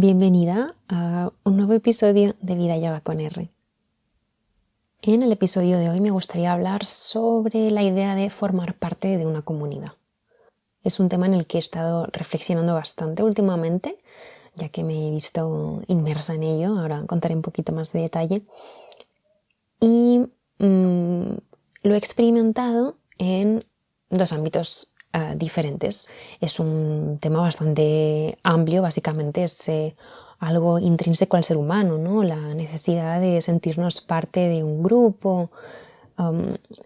Bienvenida a un nuevo episodio de Vida Yoga con R. En el episodio de hoy me gustaría hablar sobre la idea de formar parte de una comunidad. Es un tema en el que he estado reflexionando bastante últimamente, ya que me he visto inmersa en ello. Ahora contaré un poquito más de detalle. Y lo he experimentado en dos ámbitos diferentes. Es un tema bastante amplio, básicamente es algo intrínseco al ser humano, ¿no? La necesidad de sentirnos parte de un grupo,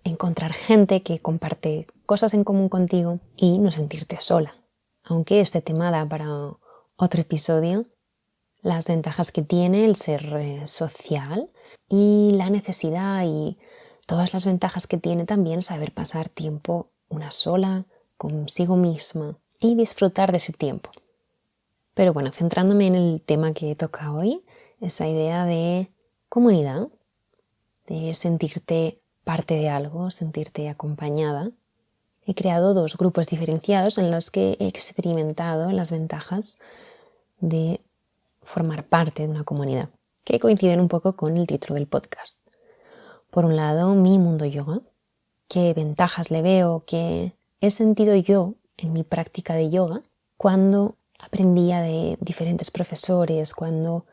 encontrar gente que comparte cosas en común contigo y no sentirte sola. Aunque este tema da para otro episodio, las ventajas que tiene el ser social y la necesidad y todas las ventajas que tiene también saber pasar tiempo una sola, consigo misma y disfrutar de ese tiempo. Pero bueno, centrándome en el tema que toca hoy, esa idea de comunidad, de sentirte parte de algo, sentirte acompañada, he creado dos grupos diferenciados en los que he experimentado las ventajas de formar parte de una comunidad, que coinciden un poco con el título del podcast. Por un lado, mi mundo yoga, qué ventajas le veo, qué he sentido yo en mi práctica de yoga cuando aprendía de diferentes profesores, cuando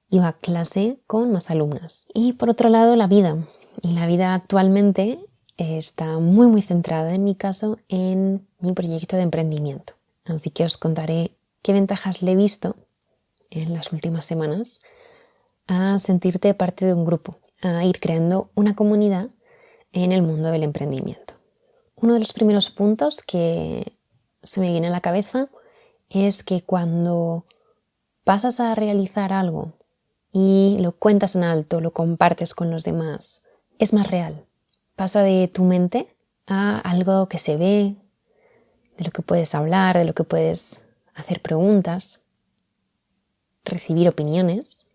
iba a clase con más alumnas. Y por otro lado, la vida. Y la vida actualmente está muy centrada, en mi caso, en mi proyecto de emprendimiento. Así que os contaré qué ventajas le he visto en las últimas semanas a sentirte parte de un grupo, a ir creando una comunidad en el mundo del emprendimiento. Uno de los primeros puntos que se me viene a la cabeza es que cuando pasas a realizar algo y lo cuentas en alto, lo compartes con los demás, es más real. Pasa de tu mente a algo que se ve, de lo que puedes hablar, de lo que puedes hacer preguntas, recibir opiniones.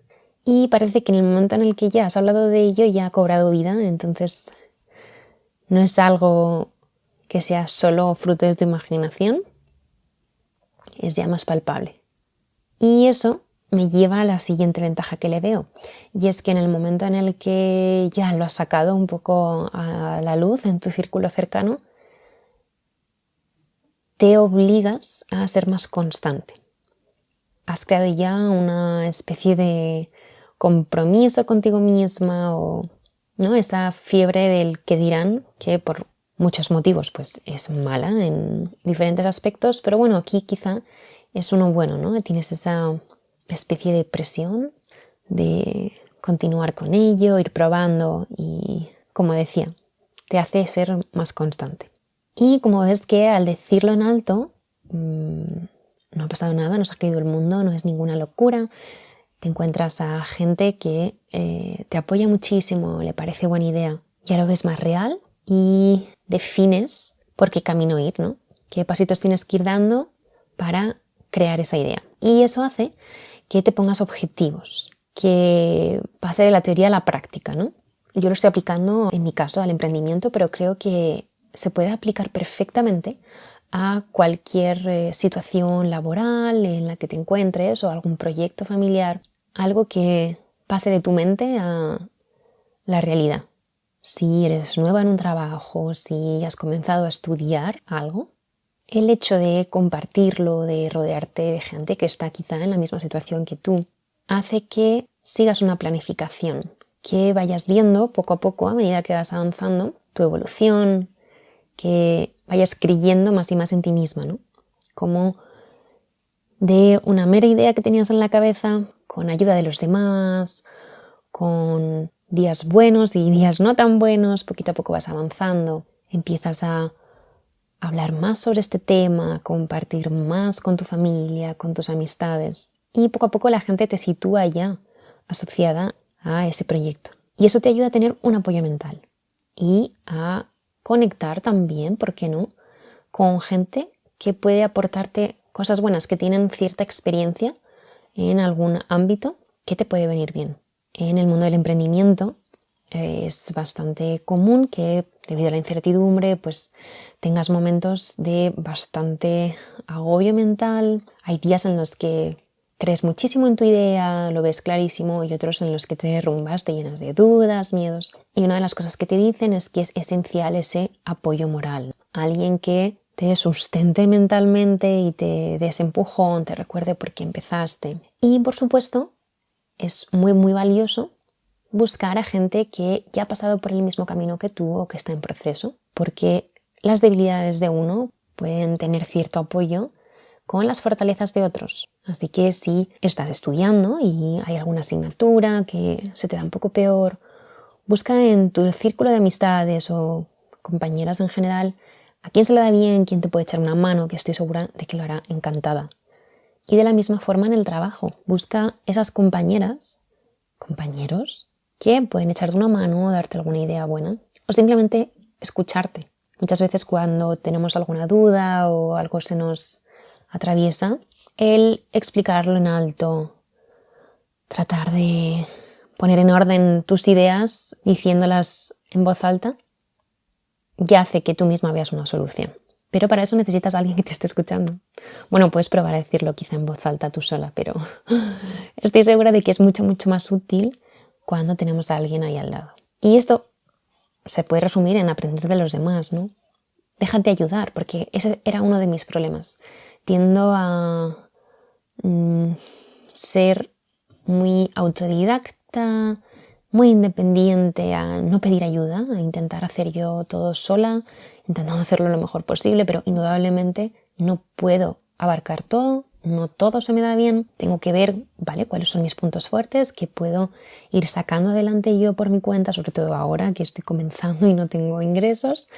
Y parece que en el momento en el que ya has hablado de ello ya ha cobrado vida, entonces no es algo que sea solo fruto de tu imaginación, es ya más palpable. Y eso me lleva a la siguiente ventaja que le veo, y es que en el momento en el que ya lo has sacado un poco a la luz en tu círculo cercano, te obligas a ser más constante. Has creado ya una especie de compromiso contigo misma o ¿no? Esa fiebre del que dirán, que por muchos motivos pues es mala en diferentes aspectos, pero bueno, aquí quizá es uno bueno, ¿no? Tienes esa especie de presión de continuar con ello, ir probando y, como decía, te hace ser más constante. Y como ves que al decirlo en alto, no ha pasado nada, no se ha caído el mundo, no es ninguna locura. Te encuentras a gente que te apoya muchísimo, le parece buena idea. Ya lo ves más real y defines por qué camino ir, ¿no? Qué pasitos tienes que ir dando para crear esa idea. Y eso hace que te pongas objetivos, que pase de la teoría a la práctica, ¿no? Yo lo estoy aplicando en mi caso al emprendimiento, pero creo que se puede aplicar perfectamente a cualquier situación laboral en la que te encuentres o algún proyecto familiar, algo que pase de tu mente a la realidad. Si eres nueva en un trabajo, si has comenzado a estudiar algo, el hecho de compartirlo, de rodearte de gente que está quizá en la misma situación que tú, hace que sigas una planificación, que vayas viendo poco a poco a medida que vas avanzando tu evolución, que vayas creyendo más y más en ti misma, ¿no? Como de una mera idea que tenías en la cabeza, con ayuda de los demás, con días buenos y días no tan buenos, poquito a poco vas avanzando, empiezas a hablar más sobre este tema, a compartir más con tu familia, con tus amistades y poco a poco la gente te sitúa ya asociada a ese proyecto. Y eso te ayuda a tener un apoyo mental y a conectar también, ¿por qué no?, con gente que puede aportarte cosas buenas, que tienen cierta experiencia en algún ámbito que te puede venir bien. En el mundo del emprendimiento es bastante común que debido a la incertidumbre pues tengas momentos de bastante agobio mental. Hay días en los que crees muchísimo en tu idea, lo ves clarísimo, y otros en los que te derrumbas, te llenas de dudas, miedos. Y una de las cosas que te dicen es que es esencial ese apoyo moral. Alguien que te sustente mentalmente y te dé ese empujón, te recuerde por qué empezaste. Y por supuesto, es muy, muy valioso buscar a gente que ya ha pasado por el mismo camino que tú o que está en proceso, porque las debilidades de uno pueden tener cierto apoyo con las fortalezas de otros. Así que si estás estudiando y hay alguna asignatura que se te da un poco peor, busca en tu círculo de amistades o compañeras en general a quién se le da bien, quién te puede echar una mano, que estoy segura de que lo hará encantada. Y de la misma forma en el trabajo, busca esas compañeras, compañeros, que pueden echarte una mano o darte alguna idea buena o simplemente escucharte. Muchas veces cuando tenemos alguna duda o algo se nos atraviesa, el explicarlo en alto, tratar de poner en orden tus ideas diciéndolas en voz alta, ya hace que tú misma veas una solución. Pero para eso necesitas a alguien que te esté escuchando. Bueno, puedes probar a decirlo quizá en voz alta tú sola, pero estoy segura de que es mucho, mucho más útil cuando tenemos a alguien ahí al lado. Y esto se puede resumir en aprender de los demás, ¿no? Déjate ayudar, porque ese era uno de mis problemas. Tiendo a ser muy autodidacta, muy independiente, a no pedir ayuda, a intentar hacer yo todo sola, intentando hacerlo lo mejor posible, pero indudablemente no puedo abarcar todo, no todo se me da bien, tengo que ver, ¿vale?, cuáles son mis puntos fuertes, que puedo ir sacando adelante yo por mi cuenta, sobre todo ahora que estoy comenzando y no tengo ingresos,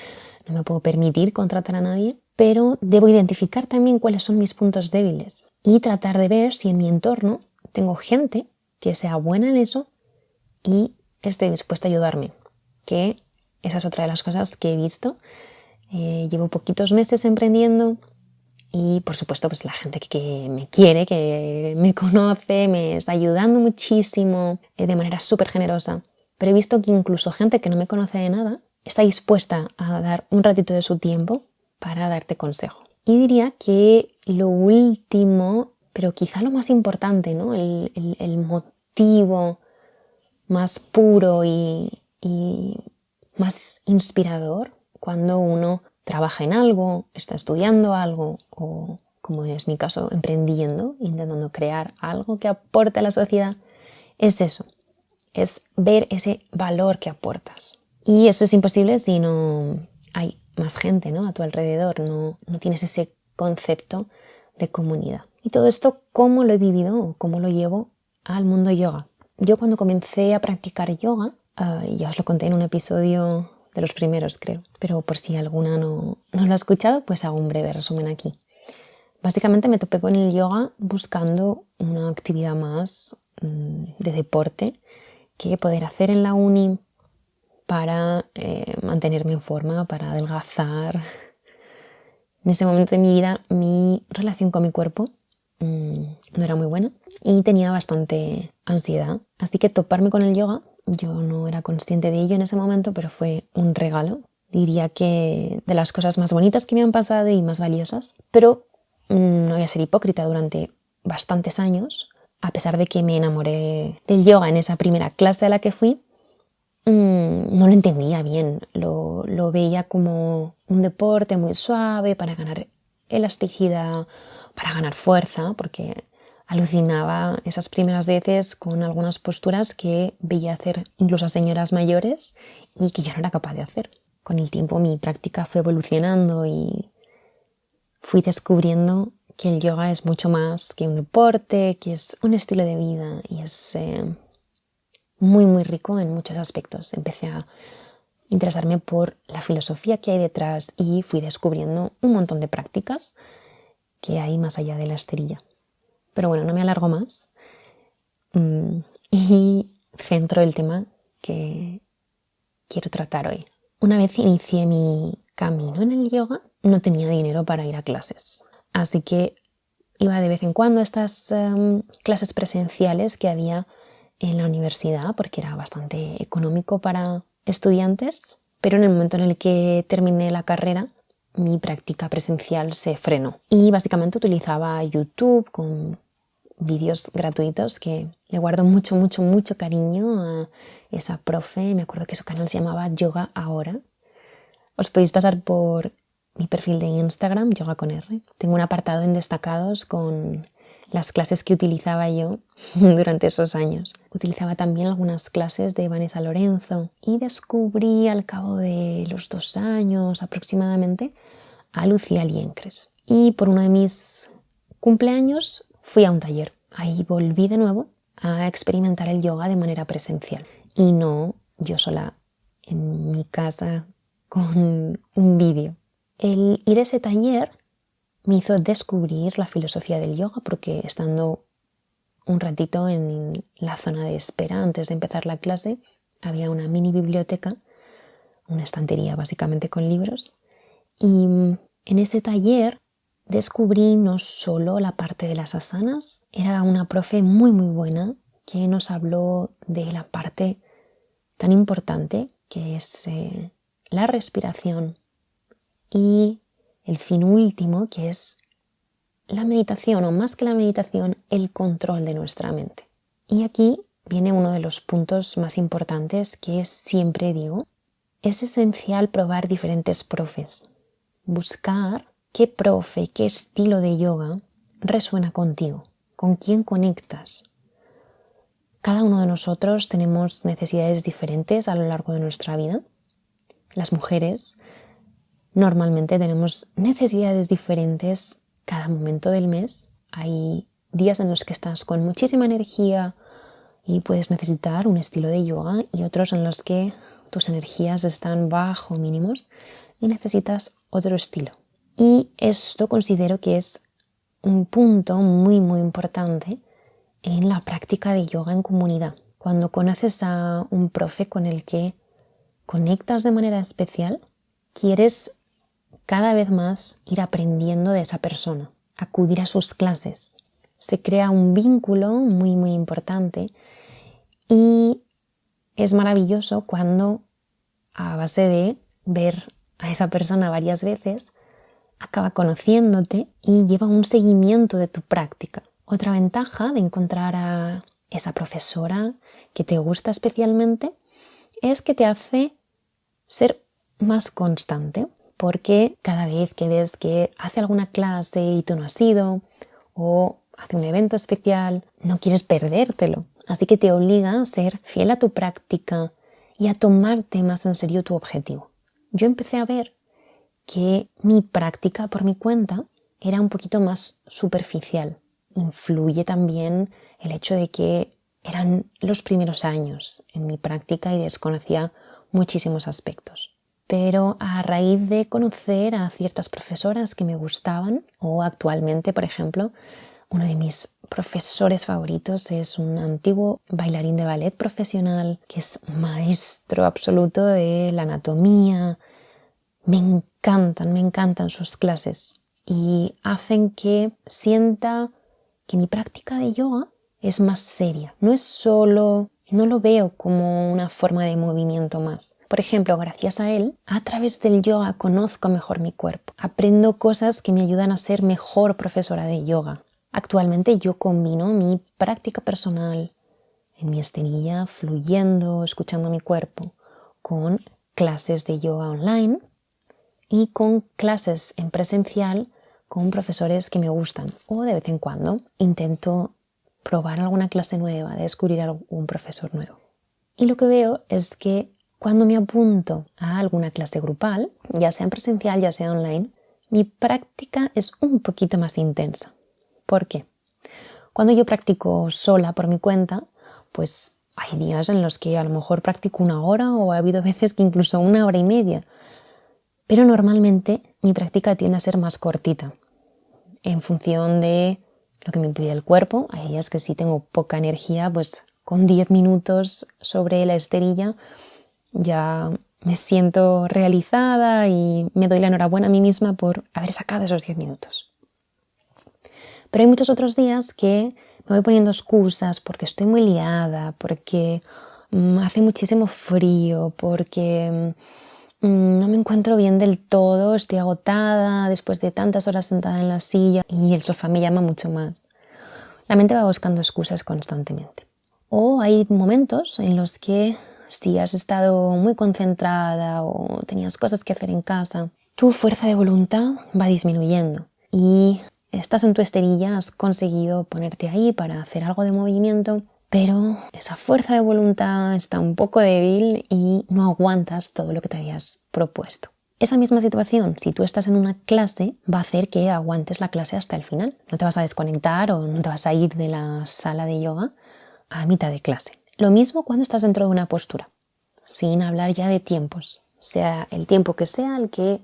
no me puedo permitir contratar a nadie, pero debo identificar también cuáles son mis puntos débiles y tratar de ver si en mi entorno tengo gente que sea buena en eso y esté dispuesta a ayudarme, que esa es otra de las cosas que he visto. Llevo poquitos meses emprendiendo y por supuesto pues la gente que me quiere, que me conoce, me está ayudando muchísimo de manera súper generosa, pero he visto que incluso gente que no me conoce de nada está dispuesta a dar un ratito de su tiempo para darte consejo. Y diría que lo último, pero quizá lo más importante, ¿no?, el motivo más puro y más inspirador cuando uno trabaja en algo, está estudiando algo o, como es mi caso, emprendiendo, intentando crear algo que aporte a la sociedad, es eso, es ver ese valor que aportas. Y eso es imposible si no hay más gente, ¿no?, a tu alrededor, no tienes ese concepto de comunidad. Y todo esto, ¿cómo lo he vivido o cómo lo llevo al mundo yoga? Yo cuando comencé a practicar yoga, ya os lo conté en un episodio de los primeros, creo, pero por si alguna no lo ha escuchado, pues hago un breve resumen aquí. Básicamente me topé con el yoga buscando una actividad más de deporte que poder hacer en la uni para mantenerme en forma, para adelgazar. En ese momento de mi vida mi relación con mi cuerpo no era muy buena y tenía bastante ansiedad. Así que toparme con el yoga, yo no era consciente de ello en ese momento, pero fue un regalo. Diría que de las cosas más bonitas que me han pasado y más valiosas. Pero no voy a ser hipócrita, durante bastantes años, a pesar de que me enamoré del yoga en esa primera clase a la que fui, no lo entendía bien. Lo veía como un deporte muy suave para ganar elasticidad, para ganar fuerza, porque alucinaba esas primeras veces con algunas posturas que veía hacer incluso a señoras mayores y que yo no era capaz de hacer. Con el tiempo mi práctica fue evolucionando y fui descubriendo que el yoga es mucho más que un deporte, que es un estilo de vida y es muy, muy rico en muchos aspectos. Empecé a interesarme por la filosofía que hay detrás y fui descubriendo un montón de prácticas que hay más allá de la esterilla. Pero bueno, no me alargo más y centro el tema que quiero tratar hoy. Una vez inicié mi camino en el yoga, no tenía dinero para ir a clases. Así que iba de vez en cuando a estas clases presenciales que había en la universidad, porque era bastante económico para estudiantes. Pero en el momento en el que terminé la carrera, mi práctica presencial se frenó. Y básicamente utilizaba YouTube con vídeos gratuitos que le guardo mucho, mucho, mucho cariño a esa profe. Me acuerdo que su canal se llamaba Yoga Ahora. Os podéis pasar por mi perfil de Instagram, Yoga con R. Tengo un apartado en destacados con las clases que utilizaba yo durante esos años. Utilizaba también algunas clases de Vanessa Lorenzo y descubrí al cabo de los 2 años aproximadamente a Lucía Liencres. Y por uno de mis cumpleaños fui a un taller. Ahí volví de nuevo a experimentar el yoga de manera presencial y no yo sola en mi casa con un vídeo. El ir a ese taller me hizo descubrir la filosofía del yoga porque estando un ratito en la zona de espera antes de empezar la clase había una mini biblioteca, una estantería básicamente con libros, y en ese taller descubrí no solo la parte de las asanas, era una profe muy muy buena que nos habló de la parte tan importante que es la respiración y el fin último, que es la meditación, o más que la meditación, el control de nuestra mente. Y aquí viene uno de los puntos más importantes que siempre digo. Es esencial probar diferentes profes, buscar qué profe, qué estilo de yoga resuena contigo, con quién conectas. Cada uno de nosotros tenemos necesidades diferentes a lo largo de nuestra vida. Las mujeres normalmente tenemos necesidades diferentes cada momento del mes. Hay días en los que estás con muchísima energía y puedes necesitar un estilo de yoga y otros en los que tus energías están bajo mínimos y necesitas otro estilo. Y esto considero que es un punto muy muy importante en la práctica de yoga en comunidad. Cuando conoces a un profe con el que conectas de manera especial, quieres cada vez más ir aprendiendo de esa persona, acudir a sus clases. Se crea un vínculo muy muy importante y es maravilloso cuando a base de ver a esa persona varias veces acaba conociéndote y lleva un seguimiento de tu práctica. Otra ventaja de encontrar a esa profesora que te gusta especialmente es que te hace ser más constante, porque cada vez que ves que hace alguna clase y tú no has ido o hace un evento especial, no quieres perdértelo. Así que te obliga a ser fiel a tu práctica y a tomarte más en serio tu objetivo. Yo empecé a ver que mi práctica por mi cuenta era un poquito más superficial. Influye también el hecho de que eran los primeros años en mi práctica y desconocía muchísimos aspectos. Pero a raíz de conocer a ciertas profesoras que me gustaban, o actualmente, por ejemplo, uno de mis profesores favoritos es un antiguo bailarín de ballet profesional que es maestro absoluto de la anatomía. Me encantan sus clases y hacen que sienta que mi práctica de yoga es más seria. No lo veo como una forma de movimiento más. Por ejemplo, gracias a él, a través del yoga conozco mejor mi cuerpo. Aprendo cosas que me ayudan a ser mejor profesora de yoga. Actualmente yo combino mi práctica personal en mi esterilla, fluyendo, escuchando mi cuerpo, con clases de yoga online y con clases en presencial con profesores que me gustan, o de vez en cuando intento probar alguna clase nueva, descubrir algún profesor nuevo. Y lo que veo es que cuando me apunto a alguna clase grupal, ya sea en presencial, ya sea online, mi práctica es un poquito más intensa. ¿Por qué? Cuando yo practico sola por mi cuenta, pues hay días en los que a lo mejor practico 1 hora o ha habido veces que incluso 1 hora y media. Pero normalmente mi práctica tiende a ser más cortita, en función de lo que me pide el cuerpo. Hay días que si tengo poca energía, pues con 10 minutos sobre la esterilla ya me siento realizada y me doy la enhorabuena a mí misma por haber sacado esos 10 minutos. Pero hay muchos otros días que me voy poniendo excusas porque estoy muy liada, porque hace muchísimo frío, porque no me encuentro bien del todo, estoy agotada después de tantas horas sentada en la silla y el sofá me llama mucho más. la mente va buscando excusas constantemente. O hay momentos en los que si has estado muy concentrada o tenías cosas que hacer en casa, tu fuerza de voluntad va disminuyendo y estás en tu esterilla, has conseguido ponerte ahí para hacer algo de movimiento, pero esa fuerza de voluntad está un poco débil y no aguantas todo lo que te habías propuesto. Esa misma situación, si tú estás en una clase, va a hacer que aguantes la clase hasta el final. No te vas a desconectar o no te vas a ir de la sala de yoga a mitad de clase. Lo mismo cuando estás dentro de una postura, sin hablar ya de tiempos, sea el tiempo que sea el que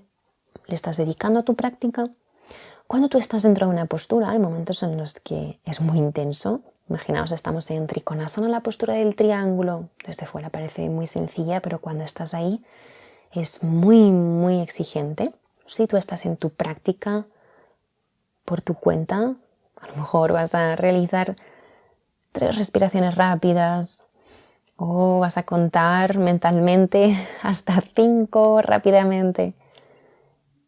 le estás dedicando a tu práctica. Cuando tú estás dentro de una postura, hay momentos en los que es muy intenso. Imaginaos, estamos en Trikonasana, la postura del triángulo. Desde fuera parece muy sencilla, pero cuando estás ahí es muy, muy exigente. Si tú estás en tu práctica por tu cuenta, a lo mejor vas a realizar 3 respiraciones rápidas o vas a contar mentalmente hasta 5 rápidamente.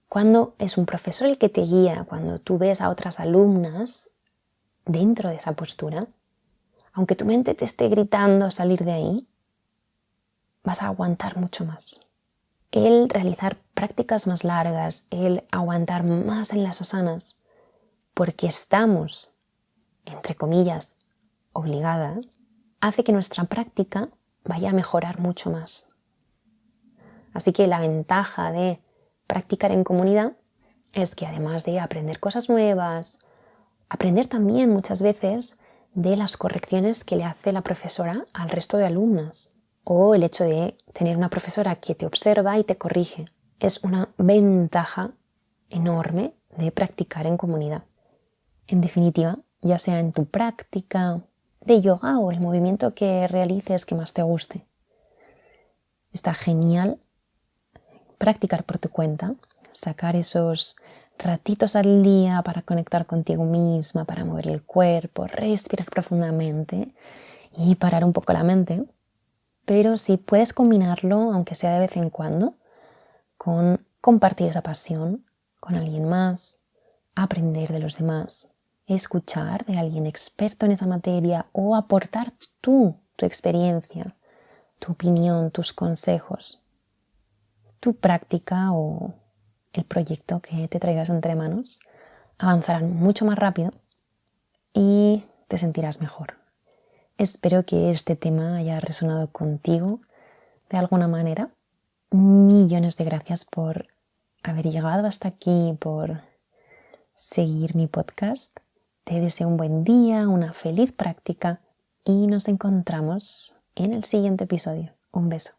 Cuando es un profesor el que te guía, cuando tú ves a otras alumnas dentro de esa postura, aunque tu mente te esté gritando salir de ahí, vas a aguantar mucho más. El realizar prácticas más largas, el aguantar más en las asanas, porque estamos, entre comillas, obligadas, hace que nuestra práctica vaya a mejorar mucho más. Así que la ventaja de practicar en comunidad es que además de aprender cosas nuevas, aprender también muchas veces de las correcciones que le hace la profesora al resto de alumnas, o el hecho de tener una profesora que te observa y te corrige. Es una ventaja enorme de practicar en comunidad. En definitiva, ya sea en tu práctica de yoga o el movimiento que realices que más te guste, está genial practicar por tu cuenta, sacar esos ratitos al día para conectar contigo misma, para mover el cuerpo, respirar profundamente y parar un poco la mente. Pero si puedes combinarlo, aunque sea de vez en cuando, con compartir esa pasión con alguien más, aprender de los demás, escuchar de alguien experto en esa materia o aportar tú tu experiencia, tu opinión, tus consejos, tu práctica o el proyecto que te traigas entre manos, avanzarán mucho más rápido y te sentirás mejor. Espero que este tema haya resonado contigo de alguna manera. Millones de gracias por haber llegado hasta aquí, por seguir mi podcast. Te deseo un buen día, una feliz práctica y nos encontramos en el siguiente episodio. Un beso.